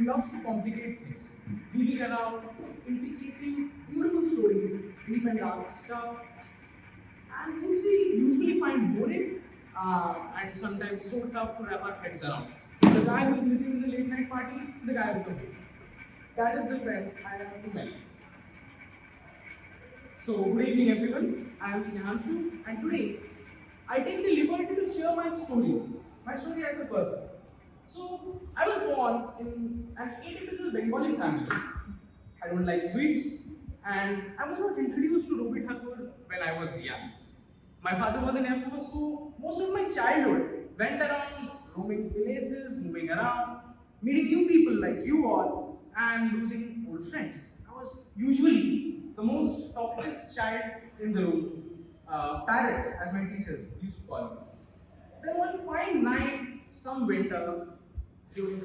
loves to complicate things, weaving around, intricating beautiful stories, deep and dark stuff, and things we usually find boring and sometimes so tough to wrap our heads around. The guy who is missing in the late night parties, the guy with the book. That is the friend I am to many. So, good evening everyone. I am Snehanshu, and today I take the liberty to share my story as a person. So, I was born in an atypical Bengali family. I don't like sweets, and I was not introduced to Robi Thakur when I was young. My father was in Air Force, so most of my childhood went around roaming places, moving around, meeting new people like you all, and losing old friends. I was usually the most talkative child in the room, parrot, as my teachers used to call me. Then one fine night, some winter, during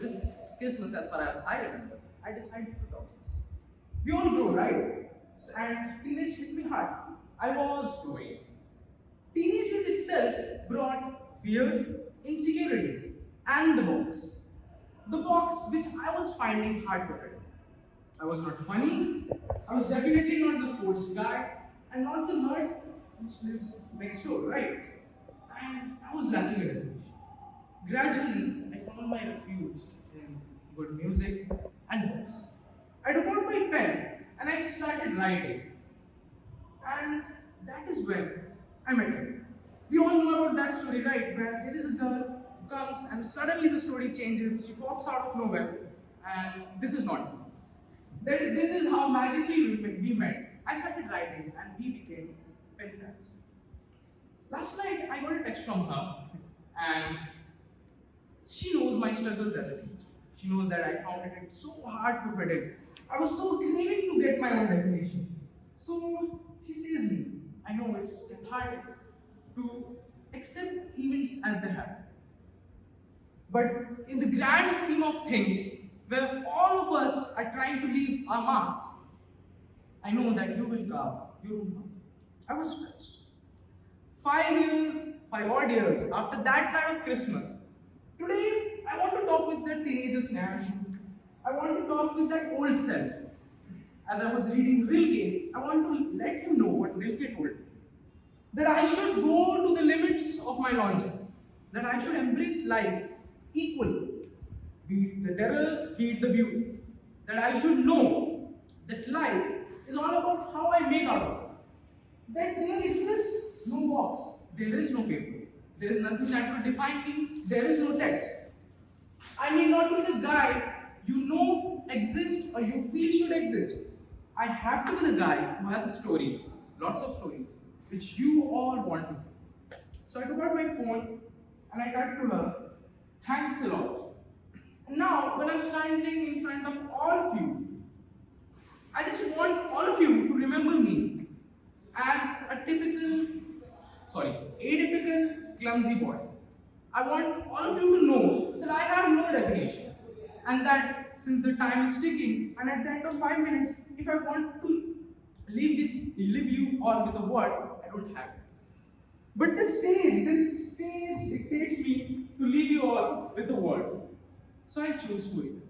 Christmas, as far as I remember, I decided to talk this. We all grow, right? And teenage hit me hard. I was growing. Teenage with itself brought fears, insecurities, and the box. The box which I was finding hard to fit. I was not funny, I was definitely not the sports guy, and not the nerd which lives next door, right? And I was lacking a definition. Gradually, I found my refuge in good music and books. I took out my pen and I started writing. And that is when I met her. We all know about that story, right? Where there is a girl who comes and suddenly the story changes, she pops out of nowhere, and this is not her. This is how magically we met. I started writing and we became pen pals. Last night I got a text from her, and she knows my struggles as a teacher. She knows that I found it so hard to fit in. I was so craving to get my own definition. So she says me, I know it's cathartic to accept events as they happen. But in the grand scheme of things, where all of us are trying to leave our marks, I know that you will carve your own mark. I was stretched. 5 odd years after that kind of Christmas, today I want to talk with that teenager Snehanshu. I want to talk with that old self. As I was reading Rilke, I want to let him know what Rilke told me. That I should go to the limits of my logic. That I should embrace life equally. Be it the terrors, be it the beauties. That I should know that life is all about how I make out of it. That there exists no box, there is no paper, there is nothing that will define me, there is no text. I need not to be the guy you know exists or you feel should exist. I have to be the guy who has a story, lots of stories, which you all want to hear. So I took out my phone and I typed to her, thanks a lot. And now, when I'm standing in front of all of you, I just want all of you to remember me as atypical, clumsy boy. I want all of you to know that I have no definition, and that since the time is ticking, and at the end of 5 minutes, if I want to leave you all with a word, I don't have it. But this stage dictates me to leave you all with a word. So I chose Storyteller.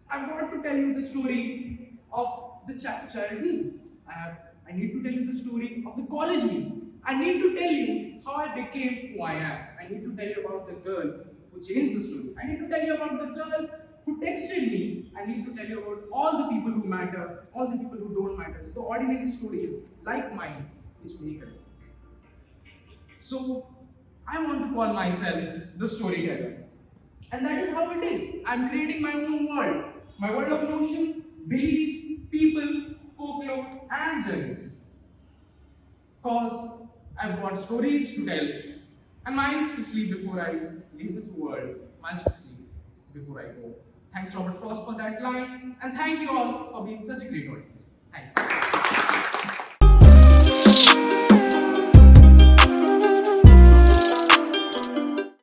I want to tell you the story of the child me. I need to tell you the story of the college me. I need to tell you how I became who I am. I need to tell you about the girl who changed the story. I need to tell you about the girl who texted me. I need to tell you about all the people who matter, all the people who don't matter, the ordinary stories like mine which make a difference. So I want to call myself the storyteller. And that is how it is. I'm creating my own world. My world of notions, beliefs, people, folklore, and journeys. Because I've got stories to tell, and minds to sleep before I leave this world, minds to sleep before I go. Thanks, Robert Frost, for that line, and thank you all for being such a great audience. Thanks.